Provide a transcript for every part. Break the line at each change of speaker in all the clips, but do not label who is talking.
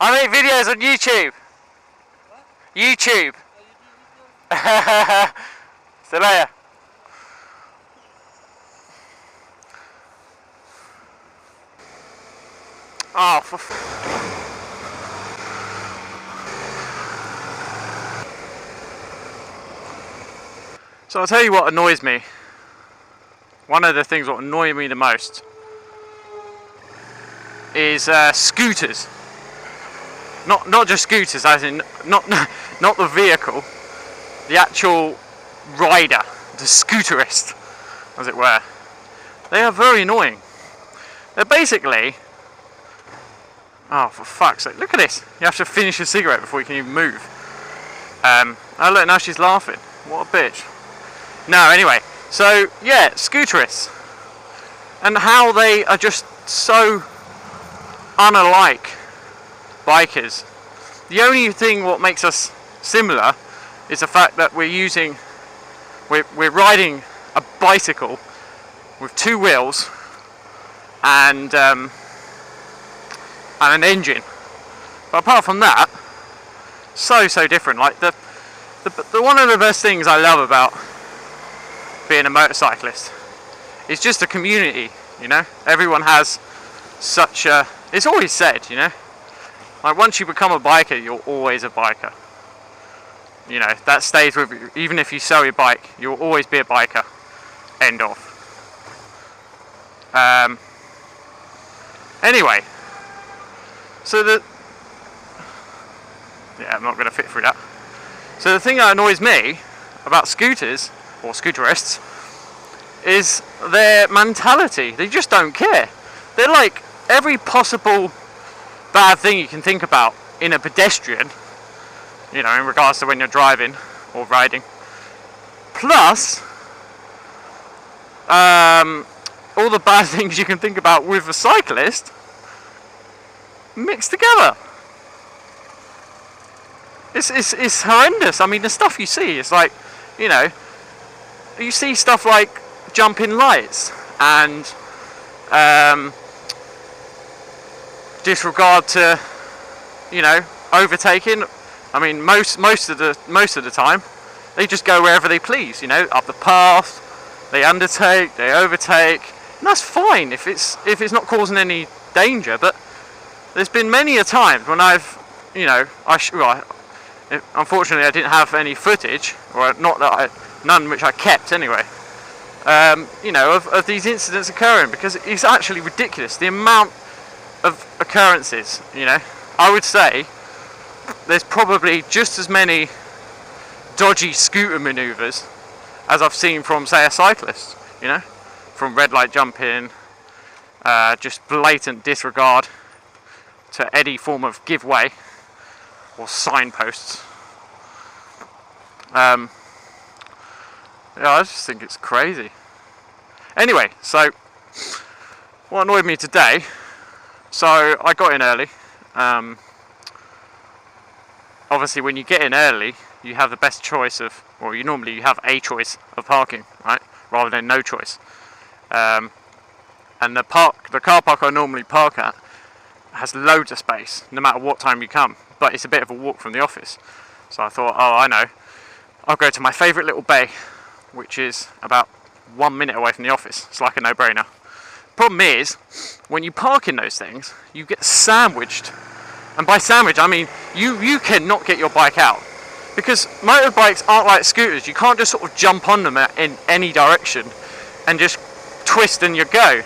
I make videos on YouTube.
What?
YouTube.
Oh, you do videos?
See you later. Oh, So I'll tell you what annoys me. One of the things that annoy me the most is scooters. Not just scooters, as in not the vehicle, the actual rider, the scooterist, as it were. They are very annoying. They're basically, oh for fuck's sake, look at this. You have to finish a cigarette before you can even move. Oh look, now she's laughing. What a bitch. No, anyway, so yeah, scooterists. And how they are just so unlike bikers. The only thing what makes us similar is the fact that we're riding a bicycle with two wheels and an engine. But apart from that, so different. Like the one of the best things I love about being a motorcyclist is just a community. You know, everyone has such a. It's always said, you know, like once you become a biker, you're always a biker. You know, that stays with you. Even if you sell your bike, you'll always be a biker. End of. Anyway, so yeah, I'm not going to fit through that. So the thing that annoys me about scooters, or scooterists, is their mentality. They just don't care. They're like every possible bad thing you can think about in a pedestrian, you know, in regards to when you're driving or riding. Plus, all the bad things you can think about with a cyclist mixed together. It's horrendous. I mean, the stuff you see is like, you know, you see stuff like jumping lights and disregard to, you know, overtaking. I mean, most of the time, they just go wherever they please. You know, up the path, they undertake, they overtake, and that's fine if it's not causing any danger. But there's been many a time when I've, you know, unfortunately I didn't have any footage, or none which I kept anyway. You know, of these incidents occurring, because it's actually ridiculous the amount of occurrences. You know, I would say there's probably just as many dodgy scooter manoeuvres as I've seen from, say, a cyclist. You know, from red light jumping, just blatant disregard to any form of give way or signposts. Yeah, I just think it's crazy. Anyway, so what annoyed me today, so I got in early. Obviously when you get in early, you have the best choice of, or you have a choice of parking, right? Rather than no choice. And the car park I normally park at has loads of space, no matter what time you come. But it's a bit of a walk from the office. So I thought, oh, I know. I'll go to my favourite little bay, which is about 1 minute away from the office. It's like a no-brainer. Problem is, when you park in those things, you get sandwiched. And by sandwich, I mean you cannot get your bike out. Because motorbikes aren't like scooters. You can't just sort of jump on them in any direction and just twist and you go.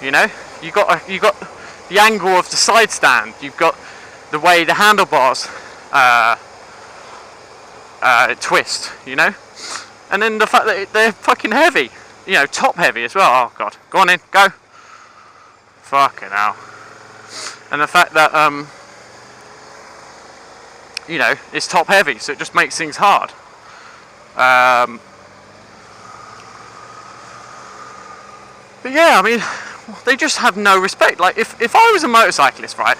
You know, you got the angle of the side stand. You've got the way the handlebars twist. You know, and then the fact that they're fucking heavy. You know, top heavy as well. Oh god, go on in, go. Fucking hell. And the fact that you know, it's top heavy, so it just makes things hard. But yeah, I mean, they just have no respect. Like if I was a motorcyclist, right,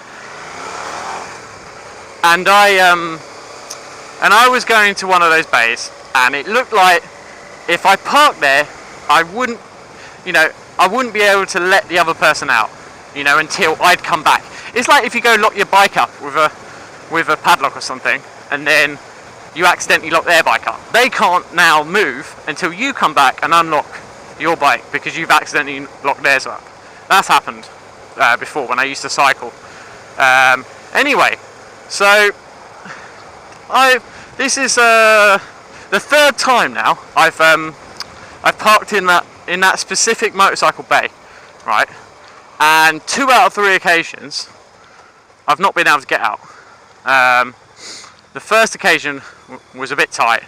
and I was going to one of those bays, and it looked like if I parked there, I wouldn't be able to let the other person out. you know, until I'd come back. It's like if you go lock your bike up with a padlock or something, and then you accidentally lock their bike up. They can't now move until you come back and unlock your bike because you've accidentally locked theirs up. That's happened before when I used to cycle. Anyway, so this is the third time now I've parked in that specific motorcycle bay, right? And 2 out of 3 occasions I've not been able to get out. The first occasion was a bit tight.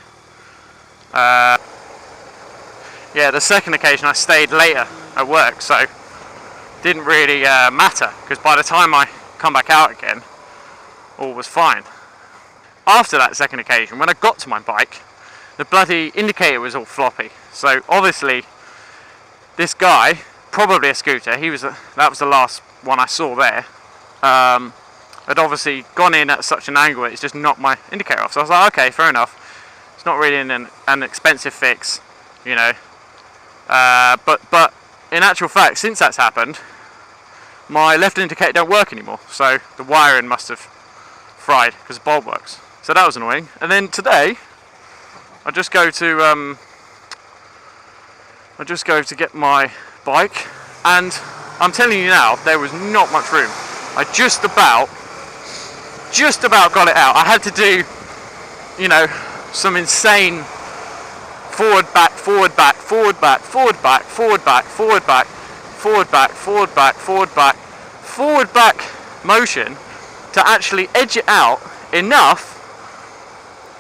Yeah, the second occasion I stayed later at work, so didn't really matter, because by the time I come back out again, all was fine. After that second occasion, when I got to my bike, the bloody indicator was all floppy. So obviously, this guy, probably a scooter, that was the last one I saw there, had obviously gone in at such an angle it's just knocked my indicator off. So I was like, okay, fair enough. It's not really an expensive fix, you know. But in actual fact, since that's happened, my left indicator don't work anymore. So the wiring must have fried because the bulb works. So that was annoying. And then today, I just go to get my bike, and I'm telling you now, there was not much room. I just about got it out. I had to do, you know, some insane forward back motion to actually edge it out enough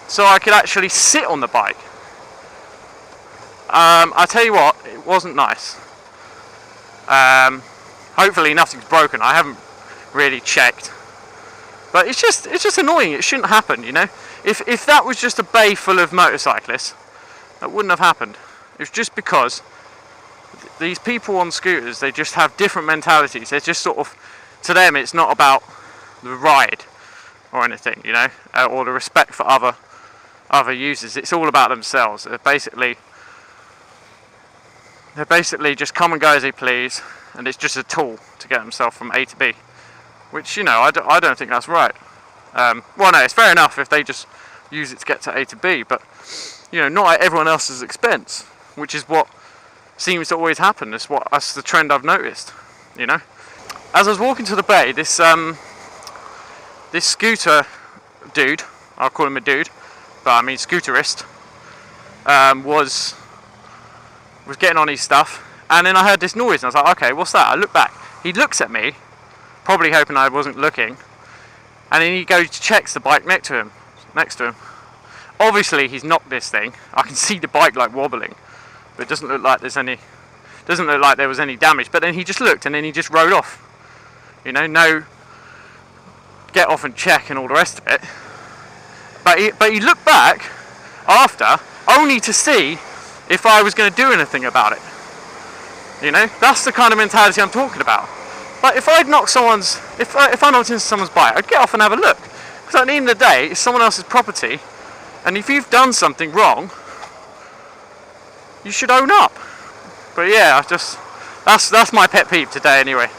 so I could actually sit on the bike. I tell you what, it wasn't nice. Hopefully nothing's broken. I haven't really checked, but it's just annoying. It shouldn't happen, you know. If that was just a bay full of motorcyclists, that wouldn't have happened. It's just because these people on scooters, they just have different mentalities. They're just sort of, to them, it's not about the ride or anything, you know, or the respect for other users. It's all about themselves. They're basically just come and go as they please, and it's just a tool to get themselves from A to B, which, you know, I don't think that's right. Well, no, it's fair enough if they just use it to get to A to B, but, you know, not at everyone else's expense, which is what seems to always happen. That's the trend I've noticed, you know. As I was walking to the bay, this scooter dude, I'll call him a dude, but I mean scooterist, was getting on his stuff, and then I heard this noise, and I was like, okay, what's that? I look back. He looks at me, probably hoping I wasn't looking, and then he goes, checks the bike next to him. Obviously, he's knocked this thing. I can see the bike like wobbling, but it doesn't look like there was any damage. But then he just looked, and then he just rode off. You know, no get off and check and all the rest of it. But he looked back after, only to see if I was going to do anything about it. You know, that's the kind of mentality I'm talking about. But if I knocked into someone's bike, I'd get off and have a look. Because at the end of the day, it's someone else's property, and if you've done something wrong, you should own up. But yeah, that's my pet peeve today anyway.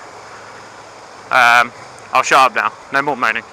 I'll shut up now. No more moaning.